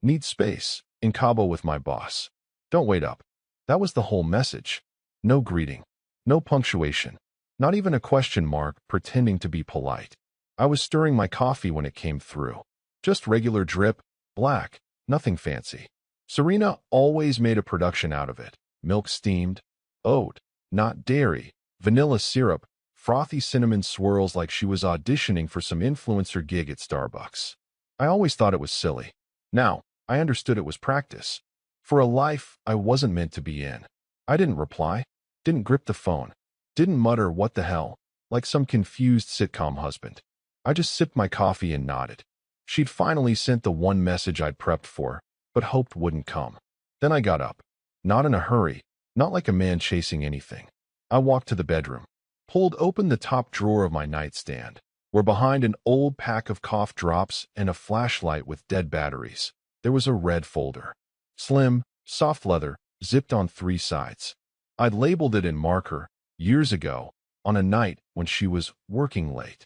Need space. In Cabo with my boss. Don't wait up. That was the whole message. No greeting. No punctuation. Not even a question mark pretending to be polite. I was stirring my coffee when it came through. Just regular drip, black, nothing fancy. Serena always made a production out of it. Milk steamed, oat, not dairy, vanilla syrup, frothy cinnamon swirls like she was auditioning for some influencer gig at Starbucks. I always thought it was silly. Now, I understood it was practice. For a life I wasn't meant to be in. I didn't reply, didn't grip the phone, didn't mutter what the hell, like some confused sitcom husband. I just sipped my coffee and nodded. She'd finally sent the one message I'd prepped for, but hoped wouldn't come. Then I got up. Not in a hurry, not like a man chasing anything. I walked to the bedroom, pulled open the top drawer of my nightstand, where behind an old pack of cough drops and a flashlight with dead batteries, there was a red folder. Slim, soft leather, zipped on 3 sides. I'd labeled it in marker, years ago, on a night when she was working late.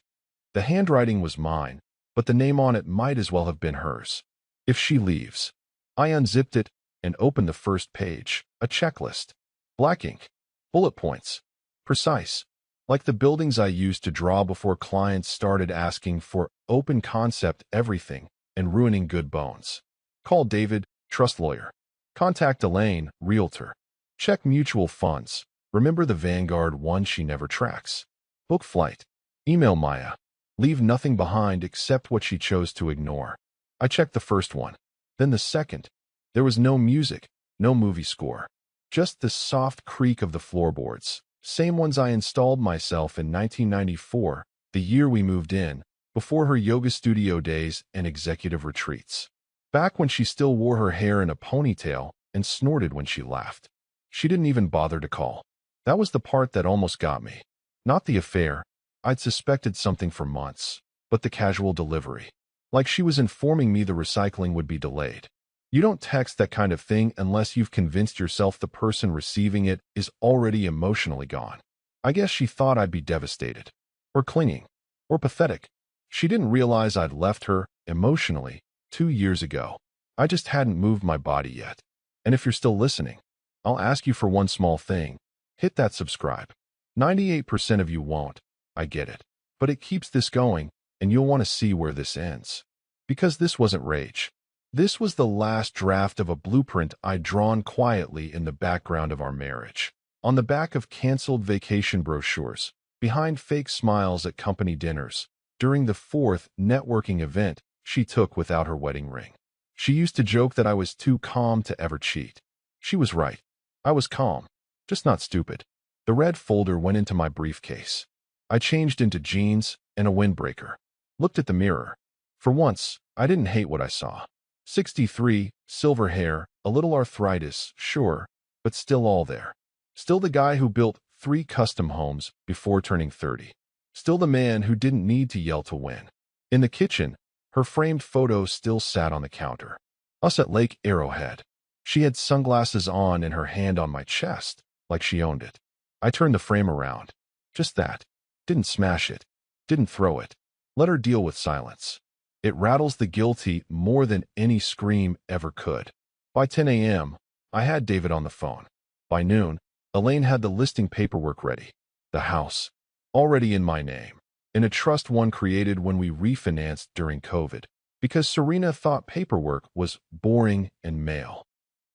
The handwriting was mine, but the name on it might as well have been hers. If she leaves. I unzipped it and opened the first page, a checklist. Black ink. Bullet points. Precise. Like the buildings I used to draw before clients started asking for open concept everything and ruining good bones. Call David, trust lawyer. Contact Elaine, realtor. Check mutual funds. Remember the Vanguard one she never tracks. Book flight. Email Maya. Leave nothing behind except what she chose to ignore. I checked the first one. Then the second. There was no music, no movie score. Just the soft creak of the floorboards. Same ones I installed myself in 1994, the year we moved in, before her yoga studio days and executive retreats. Back when she still wore her hair in a ponytail and snorted when she laughed. She didn't even bother to call. That was the part that almost got me. Not the affair. I'd suspected something for months, but the casual delivery. Like she was informing me the recycling would be delayed. You don't text that kind of thing unless you've convinced yourself the person receiving it is already emotionally gone. I guess she thought I'd be devastated. Or clinging. Or pathetic. She didn't realize I'd left her, emotionally, 2 years ago. I just hadn't moved my body yet. And if you're still listening, I'll ask you for one small thing. Hit that subscribe. 98% of you won't. I get it. But it keeps this going, and you'll want to see where this ends. Because this wasn't rage. This was the last draft of a blueprint I'd drawn quietly in the background of our marriage. On the back of canceled vacation brochures, behind fake smiles at company dinners, during the 4th networking event she took without her wedding ring. She used to joke that I was too calm to ever cheat. She was right. I was calm, just not stupid. The red folder went into my briefcase. I changed into jeans and a windbreaker. Looked at the mirror. For once, I didn't hate what I saw. 63, silver hair, a little arthritis, sure, but still all there. Still the guy who built 3 custom homes before turning 30. Still the man who didn't need to yell to win. In the kitchen, her framed photo still sat on the counter. Us at Lake Arrowhead. She had sunglasses on and her hand on my chest, like she owned it. I turned the frame around. Just that. Didn't smash it. Didn't throw it. Let her deal with silence. It rattles the guilty more than any scream ever could. By 10 a.m., I had David on the phone. By noon, Elaine had the listing paperwork ready. The house. Already in my name. In a trust one created when we refinanced during COVID. Because Serena thought paperwork was boring and male.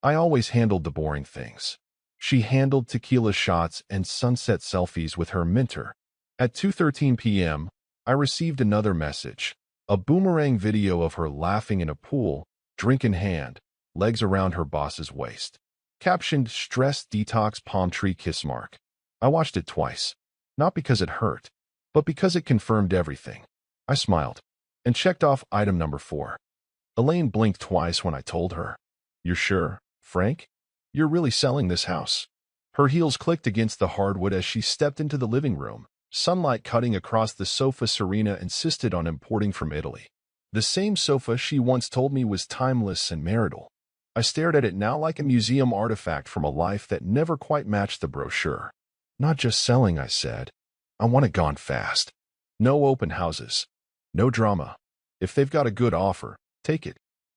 I always handled the boring things. She handled tequila shots and sunset selfies with her mentor. At 2:13 p.m., I received another message. A boomerang video of her laughing in a pool, drink in hand, legs around her boss's waist. Captioned, "Stress Detox Palm Tree Kiss Mark." I watched it twice. Not because it hurt, but because it confirmed everything. I smiled and checked off item number 4. Elaine blinked twice when I told her. "You're sure, Frank? You're really selling this house?" Her heels clicked against the hardwood as she stepped into the living room. Sunlight cutting across the sofa Serena insisted on importing from Italy. The same sofa she once told me was timeless and marital. I stared at it now like a museum artifact from a life that never quite matched the brochure. "Not just selling," I said. "I want it gone fast. No open houses. No drama. If they've got a good offer, take it.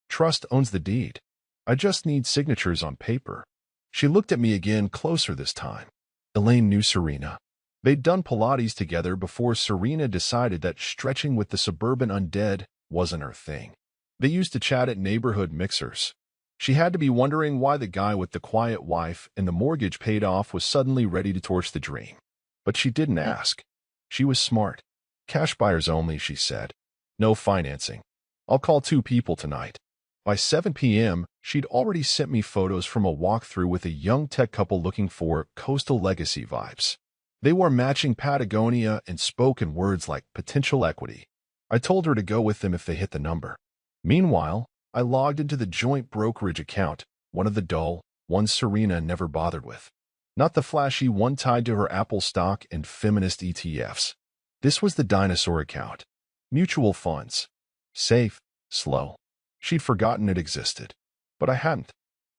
Trust owns the deed. I just need signatures on paper. She looked at me again, closer this time. Elaine knew Serena. They'd done Pilates together before Serena decided that stretching with the suburban undead wasn't her thing. They used to chat at neighborhood mixers. She had to be wondering why the guy with the quiet wife and the mortgage paid off was suddenly ready to torch the dream. But she didn't ask. She was smart. Cash buyers only, she said. No financing. I'll call 2 people tonight. By 7 p.m., she'd already sent me photos from a walkthrough with a young tech couple looking for coastal legacy vibes. They wore matching Patagonia and spoke in words like potential equity. I told her to go with them if they hit the number. Meanwhile, I logged into the joint brokerage account, one of the dull ones Serena never bothered with. Not the flashy one tied to her Apple stock and feminist ETFs. This was the dinosaur account. Mutual funds. Safe, slow. She'd forgotten it existed. But I hadn't.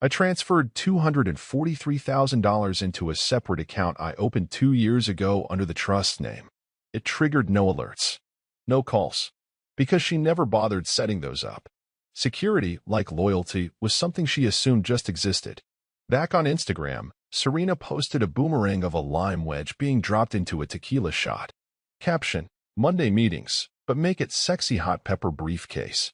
I transferred $243,000 into a separate account I opened 2 years ago under the trust name. It triggered no alerts. No calls. Because she never bothered setting those up. Security, like loyalty, was something she assumed just existed. Back on Instagram, Serena posted a boomerang of a lime wedge being dropped into a tequila shot. Caption: Monday meetings, but make it sexy hot pepper briefcase.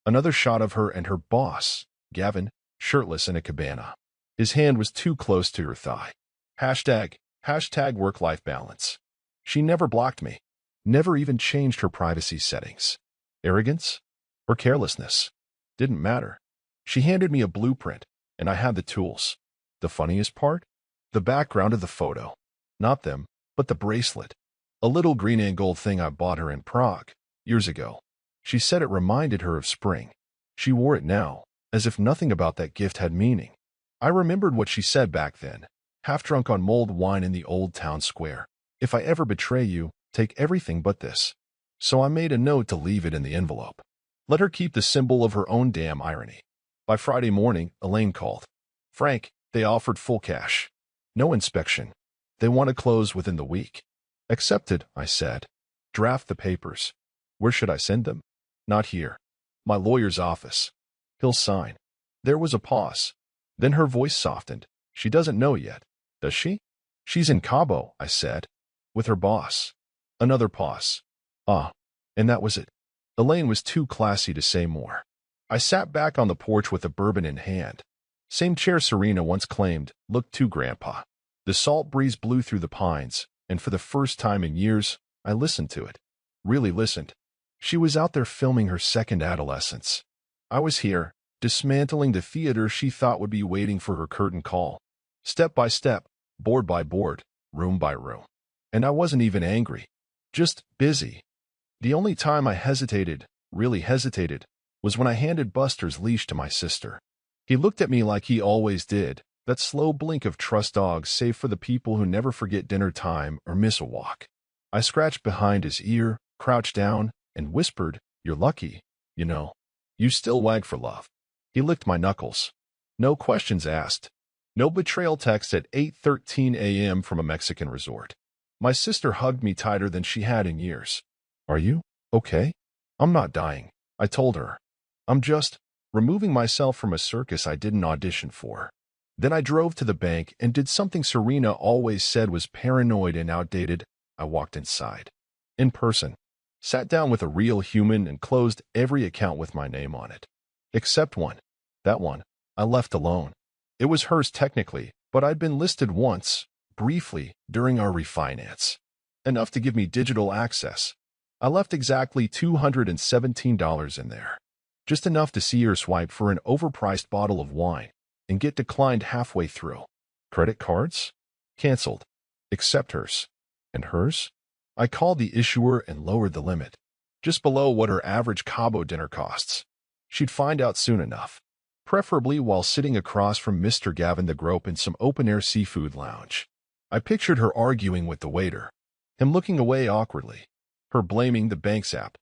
Another shot of her and her boss, Gavin, shirtless in a cabana. His hand was too close to her thigh. Hashtag work-life balance. She never blocked me. Never even changed her privacy settings. Arrogance? Or carelessness? Didn't matter. She handed me a blueprint, and I had the tools. The funniest part? The background of the photo. Not them, but the bracelet. A little green and gold thing I bought her in Prague, years ago. She said it reminded her of spring. She wore it now, as if nothing about that gift had meaning. I remembered what she said back then, half drunk on mulled wine in the old town square. If I ever betray you, take everything but this. So I made a note to leave it in the envelope. Let her keep the symbol of her own damn irony. By Friday morning, Elaine called. Frank, they offered full cash. No inspection. They want to close within the week. Accepted, I said. Draft the papers. Where should I send them? Not here. My lawyer's office. He'll sign. There was a pause. Then her voice softened. She doesn't know yet, does she? She's in Cabo, I said. With her boss. Another pause. Ah. And that was it. Elaine was too classy to say more. I sat back on the porch with a bourbon in hand. Same chair Serena once claimed, looked to Grandpa. The salt breeze blew through the pines, and for the first time in years, I listened to it. Really listened. She was out there filming her second adolescence. I was here, dismantling the theater she thought would be waiting for her curtain call. Step by step, board by board, room by room. And I wasn't even angry. Just busy. The only time I hesitated, really hesitated, was when I handed Buster's leash to my sister. He looked at me like he always did, that slow blink of trust dogs save for the people who never forget dinner time or miss a walk. I scratched behind his ear, crouched down, and whispered, "You're lucky, you know. You still wag for love." He licked my knuckles. No questions asked. No betrayal text at 8:13 a.m. from a Mexican resort. My sister hugged me tighter than she had in years. "Are you okay?" "I'm not dying," I told her. "I'm just removing myself from a circus I didn't audition for." Then I drove to the bank and did something Serena always said was paranoid and outdated. I walked inside. In person. Sat down with a real human and closed every account with my name on it. Except one. That one, I left alone. It was hers technically, but I'd been listed once, briefly, during our refinance. Enough to give me digital access. I left exactly $217 in there. Just enough to see her swipe for an overpriced bottle of wine and get declined halfway through. Credit cards? Canceled. Except hers. And hers? I called the issuer and lowered the limit. Just below what her average Cabo dinner costs. She'd find out soon enough. Preferably while sitting across from Mr. Gavin the Grope in some open-air seafood lounge. I pictured her arguing with the waiter. Him looking away awkwardly. Her blaming the bank's app.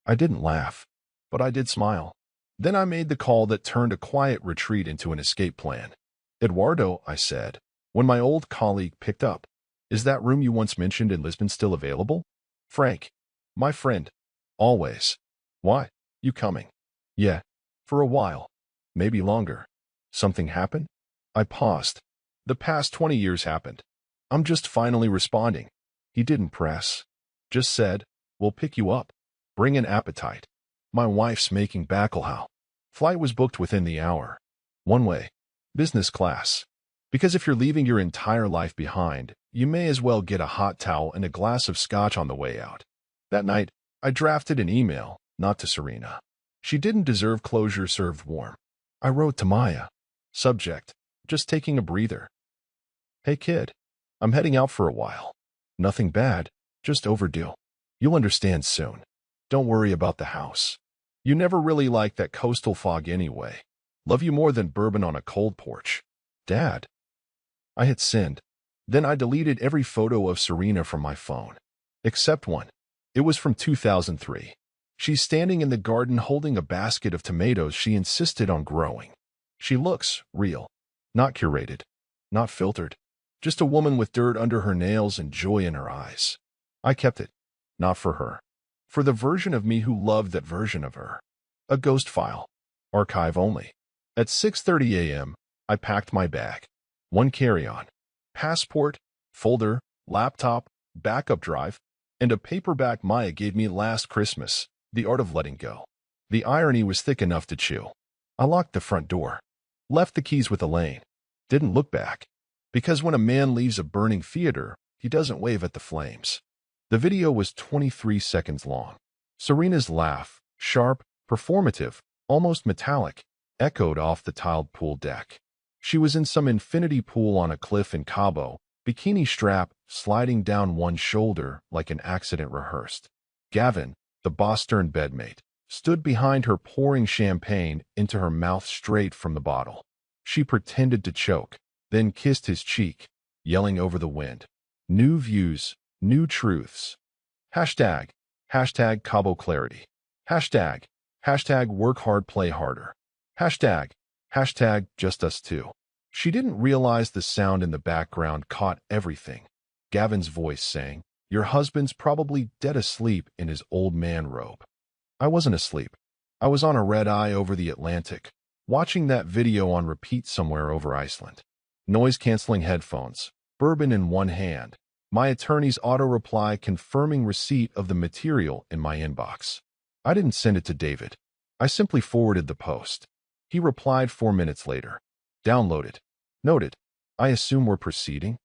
I didn't laugh, but I did smile. Then I made the call that turned a quiet retreat into an escape plan. "Eduardo," I said, when my old colleague picked up. "Is that room you once mentioned in Lisbon still available?" "Frank. My friend. Always." "Why? You coming?" "Yeah. For a while. Maybe longer. Something happened? I paused. The past 20 years happened. I'm just finally responding. He didn't press. Just said, we'll pick you up. Bring an appetite. My wife's making bacalhau. Flight was booked within the hour. One way. Business class. Because if you're leaving your entire life behind, you may as well get a hot towel and a glass of scotch on the way out. That night, I drafted an email, not to Serena. She didn't deserve closure served warm. I wrote to Maya. Subject, just taking a breather. Hey kid, I'm heading out for a while. Nothing bad, just overdue. You'll understand soon. Don't worry about the house. You never really liked that coastal fog anyway. Love you more than bourbon on a cold porch. Dad. I hit send. Then I deleted every photo of Serena from my phone. Except one. It was from 2003. She's standing in the garden holding a basket of tomatoes she insisted on growing. She looks real. Not curated. Not filtered. Just a woman with dirt under her nails and joy in her eyes. I kept it. Not for her. For the version of me who loved that version of her. A ghost file. Archive only. At 6:30 a.m., I packed my bag. One carry-on. Passport, folder, laptop, backup drive, and a paperback Maya gave me last Christmas, The Art of Letting Go. The irony was thick enough to chew. I locked the front door. Left the keys with Elaine. Didn't look back. Because when a man leaves a burning theater, he doesn't wave at the flames. The video was 23 seconds long. Serena's laugh, sharp, performative, almost metallic, echoed off the tiled pool deck. She was in some infinity pool on a cliff in Cabo, bikini strap sliding down one shoulder like an accident rehearsed. Gavin, the Boston bedmate, stood behind her pouring champagne into her mouth straight from the bottle. She pretended to choke, then kissed his cheek, yelling over the wind. New views, new truths. Hashtag Cabo Clarity. Hashtag work hard, play harder. Hashtag just us two. She didn't realize the sound in the background caught everything. Gavin's voice saying, "Your husband's probably dead asleep in his old man robe." I wasn't asleep. I was on a red-eye over the Atlantic, watching that video on repeat somewhere over Iceland. Noise-canceling headphones, bourbon in one hand, my attorney's auto-reply confirming receipt of the material in my inbox. I didn't send it to David. I simply forwarded the post. He replied 4 minutes later. Downloaded. Noted. I assume we're proceeding?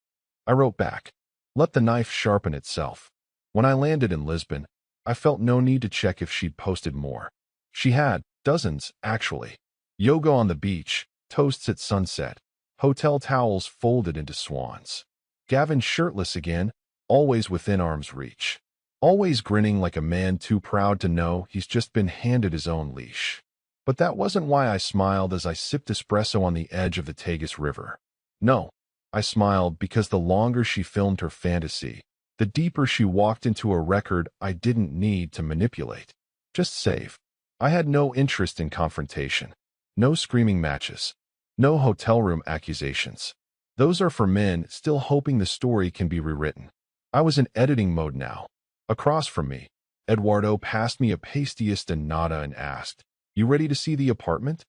I wrote back. Let the knife sharpen itself. When I landed in Lisbon, I felt no need to check if she'd posted more. She had, dozens, actually. Yoga on the beach, toasts at sunset, hotel towels folded into swans. Gavin shirtless again, always within arm's reach. Always grinning like a man too proud to know he's just been handed his own leash. But that wasn't why I smiled as I sipped espresso on the edge of the Tagus River. No, I smiled because the longer she filmed her fantasy, the deeper she walked into a record I didn't need to manipulate. Just save. I had no interest in confrontation. No screaming matches. No hotel room accusations. Those are for men still hoping the story can be rewritten. I was in editing mode now. Across from me, Eduardo passed me a pastillas de nata and asked, "You ready to see the apartment?"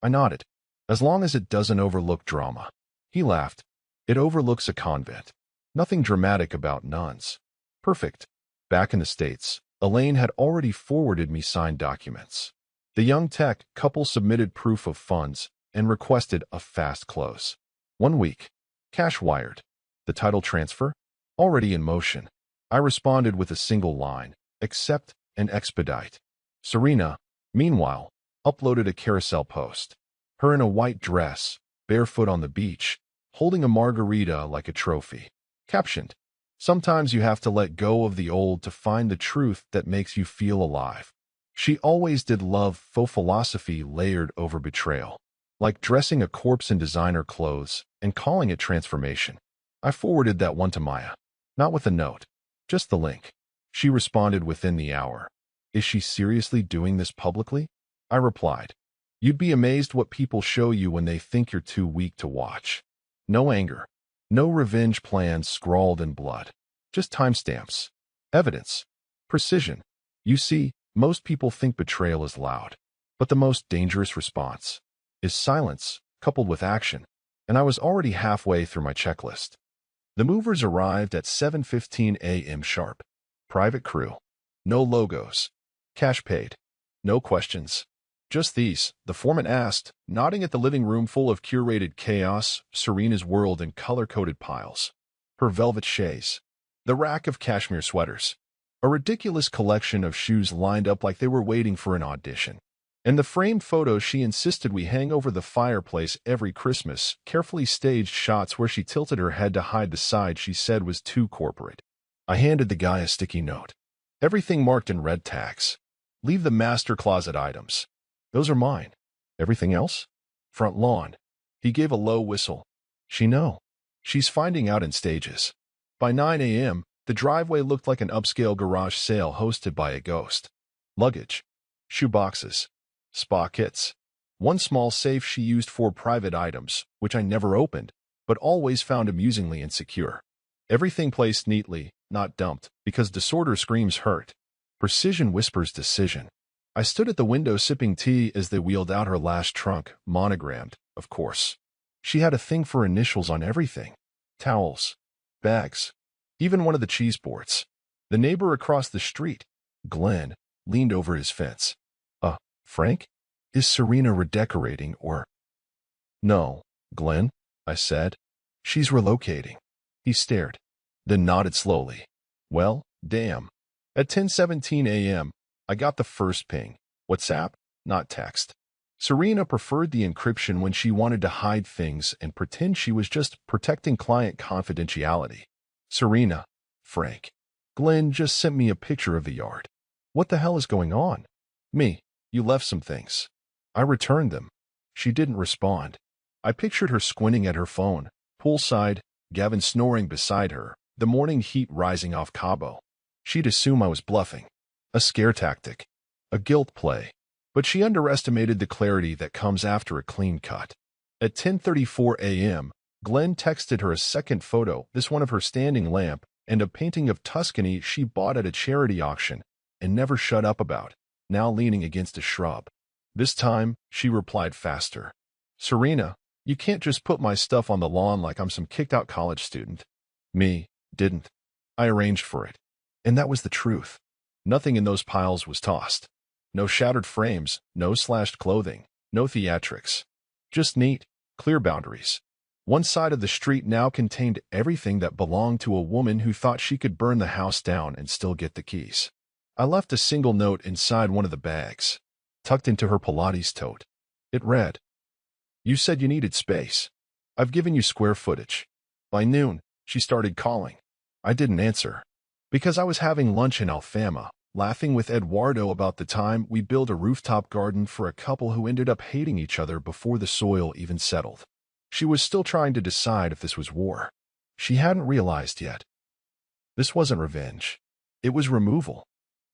I nodded. As long as it doesn't overlook drama. He laughed. It overlooks a convent. Nothing dramatic about nuns. Perfect. Back in the States, Elaine had already forwarded me signed documents. The young tech couple submitted proof of funds and requested a fast close. 1 week. Cash wired. The title transfer? Already in motion. I responded with a single line, accept and expedite. Serena, meanwhile, uploaded a carousel post. Her in a white dress, barefoot on the beach, holding a margarita like a trophy. Captioned, "Sometimes you have to let go of the old to find the truth that makes you feel alive." She always did love faux philosophy layered over betrayal. Like dressing a corpse in designer clothes and calling it transformation. I forwarded that one to Maya. Not with a note. Just the link. She responded within the hour. Is she seriously doing this publicly? I replied. You'd be amazed what people show you when they think you're too weak to watch. No anger. No revenge plans scrawled in blood. Just timestamps. Evidence. Precision. You see, most people think betrayal is loud. But the most dangerous response is silence coupled with action, and I was already halfway through my checklist. The movers arrived at 7:15 a.m. sharp. Private crew. No logos. Cash paid. No questions. Just these, the foreman asked, nodding at the living room full of curated chaos, Serena's world in color-coded piles. Her velvet chaise. The rack of cashmere sweaters. A ridiculous collection of shoes lined up like they were waiting for an audition. And the framed photos she insisted we hang over the fireplace every Christmas, carefully staged shots where she tilted her head to hide the side she said was too corporate. I handed the guy a sticky note. Everything marked in red tags. Leave the master closet items. Those are mine. Everything else? Front lawn. He gave a low whistle. She know. She's finding out in stages. By 9 a.m., the driveway looked like an upscale garage sale hosted by a ghost. Luggage. Shoe boxes. Spa kits. One small safe she used for private items, which I never opened, but always found amusingly insecure. Everything placed neatly, not dumped, because disorder screams hurt. Precision whispers decision. I stood at the window sipping tea as they wheeled out her last trunk, monogrammed, of course. She had a thing for initials on everything. Towels. Bags. Even one of the cheese boards. The neighbor across the street, Glenn, leaned over his fence. Frank? Is Serena redecorating or— No, Glenn, I said. She's relocating. He stared, then nodded slowly. Well, damn. At 10:17 a.m., I got the first ping. WhatsApp, not text. Serena preferred the encryption when she wanted to hide things and pretend she was just protecting client confidentiality. Serena, Frank. Glenn just sent me a picture of the yard. What the hell is going on? Me. You left some things. I returned them. She didn't respond. I pictured her squinting at her phone, poolside, Gavin snoring beside her, the morning heat rising off Cabo. She'd assume I was bluffing. A scare tactic. A guilt play. But she underestimated the clarity that comes after a clean cut. At 10:34 a.m., Glenn texted her a second photo, this one of her standing lamp, and a painting of Tuscany she bought at a charity auction and never shut up about, now leaning against a shrub. This time, she replied faster. Serena, you can't just put my stuff on the lawn like I'm some kicked-out college student. Me, didn't. I arranged for it. And that was the truth. Nothing in those piles was tossed. No shattered frames, no slashed clothing, no theatrics. Just neat, clear boundaries. One side of the street now contained everything that belonged to a woman who thought she could burn the house down and still get the keys. I left a single note inside one of the bags, tucked into her Pilates tote. It read, You said you needed space. I've given you square footage. By noon, she started calling. I didn't answer. Because I was having lunch in Alfama, laughing with Eduardo about the time we built a rooftop garden for a couple who ended up hating each other before the soil even settled. She was still trying to decide if this was war. She hadn't realized yet. This wasn't revenge. It was removal.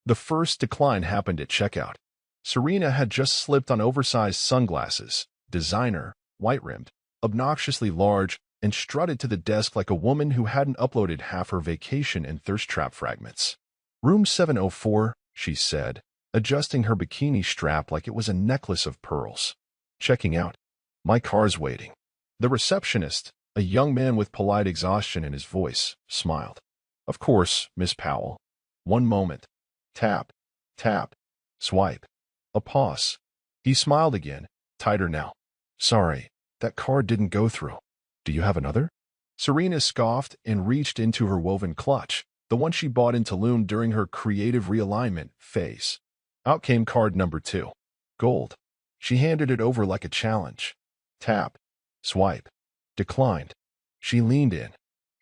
The first decline happened at checkout. Serena had just slipped on oversized sunglasses, designer, white-rimmed, obnoxiously large, and strutted to the desk like a woman who hadn't uploaded half her vacation and thirst trap fragments. Room 704, she said, adjusting her bikini strap like it was a necklace of pearls. Checking out. My car's waiting. The receptionist, a young man with polite exhaustion in his voice, smiled. Of course, Miss Powell. One moment. Tap. Tap. Swipe. A pause. He smiled again, tighter now. Sorry, that card didn't go through. Do you have another? Serena scoffed and reached into her woven clutch, the one she bought in Tulum during her creative realignment phase. Out came card number 2. Gold. She handed it over like a challenge. Tap. Swipe. Declined. She leaned in.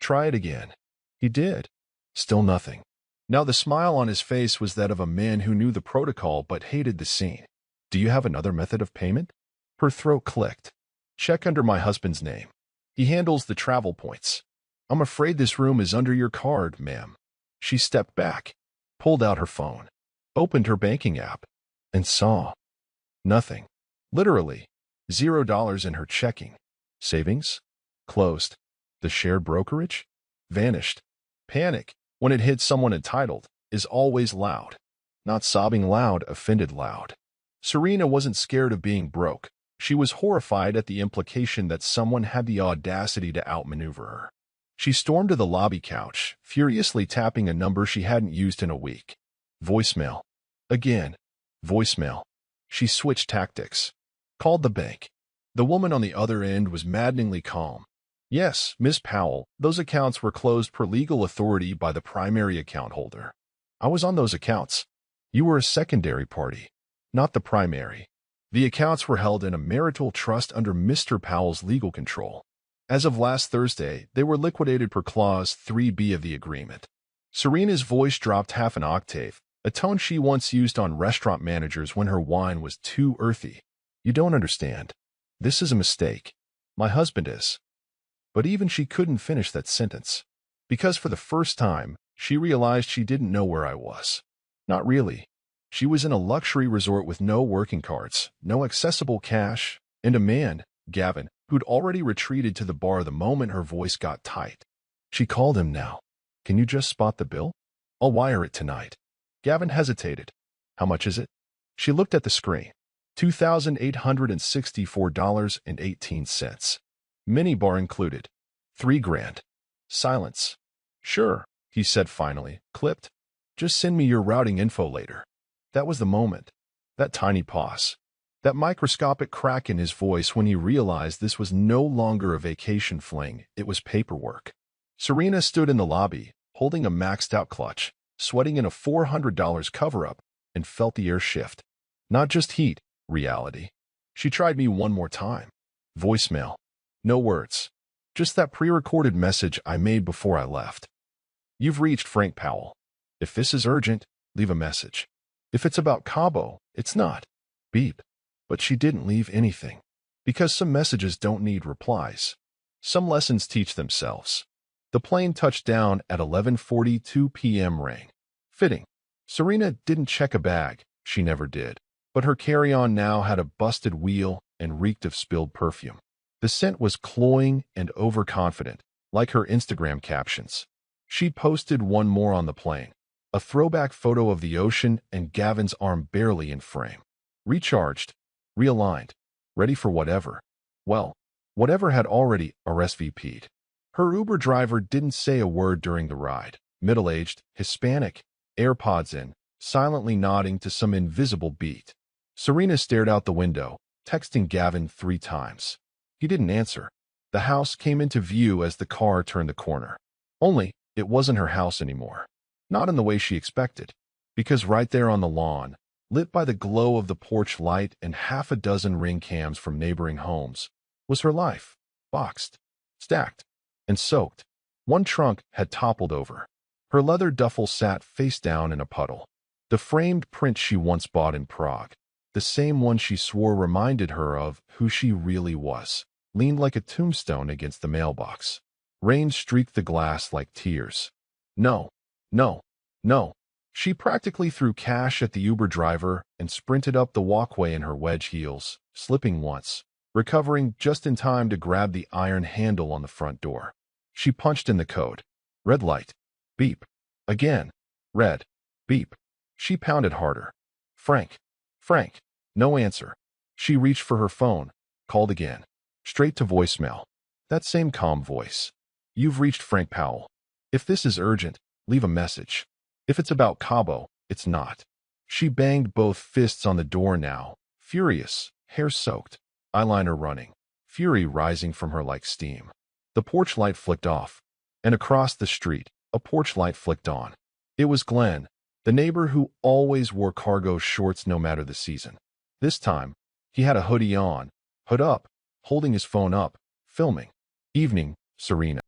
Try it again. He did. Still nothing. Now the smile on his face was that of a man who knew the protocol but hated the scene. Do you have another method of payment? Her throat clicked. Check under my husband's name. He handles the travel points. I'm afraid this room is under your card, ma'am. She stepped back, pulled out her phone, opened her banking app, and saw nothing. Literally, $0 in her checking. Savings? Closed. The shared brokerage? Vanished. Panic, when it hits someone entitled, is always loud. Not sobbing loud, offended loud. Serena wasn't scared of being broke. She was horrified at the implication that someone had the audacity to outmaneuver her. She stormed to the lobby couch, furiously tapping a number she hadn't used in a week. Voicemail. Again. Voicemail. She switched tactics. Called the bank. The woman on the other end was maddeningly calm. Yes, Miss Powell, those accounts were closed per legal authority by the primary account holder. I was on those accounts. You were a secondary party, not the primary. The accounts were held in a marital trust under Mr. Powell's legal control. As of last Thursday, they were liquidated per Clause 3B of the agreement. Serena's voice dropped half an octave, a tone she once used on restaurant managers when her wine was too earthy. You don't understand. This is a mistake. My husband is. But even she couldn't finish that sentence. Because for the first time, she realized she didn't know where I was. Not really. She was in a luxury resort with no working cards, no accessible cash, and a man, Gavin, who'd already retreated to the bar the moment her voice got tight. She called him now. Can you just spot the bill? I'll wire it tonight. Gavin hesitated. How much is it? She looked at the screen. $2,864.18. Minibar included. $3,000. Silence. Sure, he said finally, clipped. Just send me your routing info later. That was the moment. That tiny pause. That microscopic crack in his voice when he realized this was no longer a vacation fling, it was paperwork. Serena stood in the lobby, holding a maxed-out clutch, sweating in a $400 cover-up, and felt the air shift. Not just heat, reality. She tried me one more time. Voicemail. No words. Just that pre-recorded message I made before I left. You've reached Frank Powell. If this is urgent, leave a message. If it's about Cabo, it's not. Beep. But she didn't leave anything. Because some messages don't need replies. Some lessons teach themselves. The plane touched down at 11:42 p.m. rang. Fitting. Serena didn't check a bag. She never did. But her carry-on now had a busted wheel and reeked of spilled perfume. The scent was cloying and overconfident, like her Instagram captions. She posted one more on the plane. A throwback photo of the ocean and Gavin's arm barely in frame. Recharged. Realigned. Ready for whatever. Well, whatever had already RSVP'd. Her Uber driver didn't say a word during the ride. Middle-aged, Hispanic, AirPods in, silently nodding to some invisible beat. Serena stared out the window, texting Gavin 3 times. He didn't answer. The house came into view as the car turned the corner. Only, it wasn't her house anymore. Not in the way she expected. Because right there on the lawn, lit by the glow of the porch light and half a dozen ring cams from neighboring homes, was her life. Boxed, stacked, and soaked. One trunk had toppled over. Her leather duffel sat face down in a puddle. The framed print she once bought in Prague, the same one she swore reminded her of who she really was, leaned like a tombstone against the mailbox. Rain streaked the glass like tears. No, no, no. She practically threw cash at the Uber driver and sprinted up the walkway in her wedge heels, slipping once, recovering just in time to grab the iron handle on the front door. She punched in the code. Red light. Beep. Again. Red. Beep. She pounded harder. Frank. Frank. No answer. She reached for her phone, called again. Straight to voicemail. That same calm voice. You've reached Frank Powell. If this is urgent, leave a message. If it's about Cabo, it's not. She banged both fists on the door now, furious, hair soaked, eyeliner running, fury rising from her like steam. The porch light flicked off, and across the street, a porch light flicked on. It was Glenn, the neighbor who always wore cargo shorts no matter the season. This time, he had a hoodie on, hood up, holding his phone up, filming. Evening, Serena.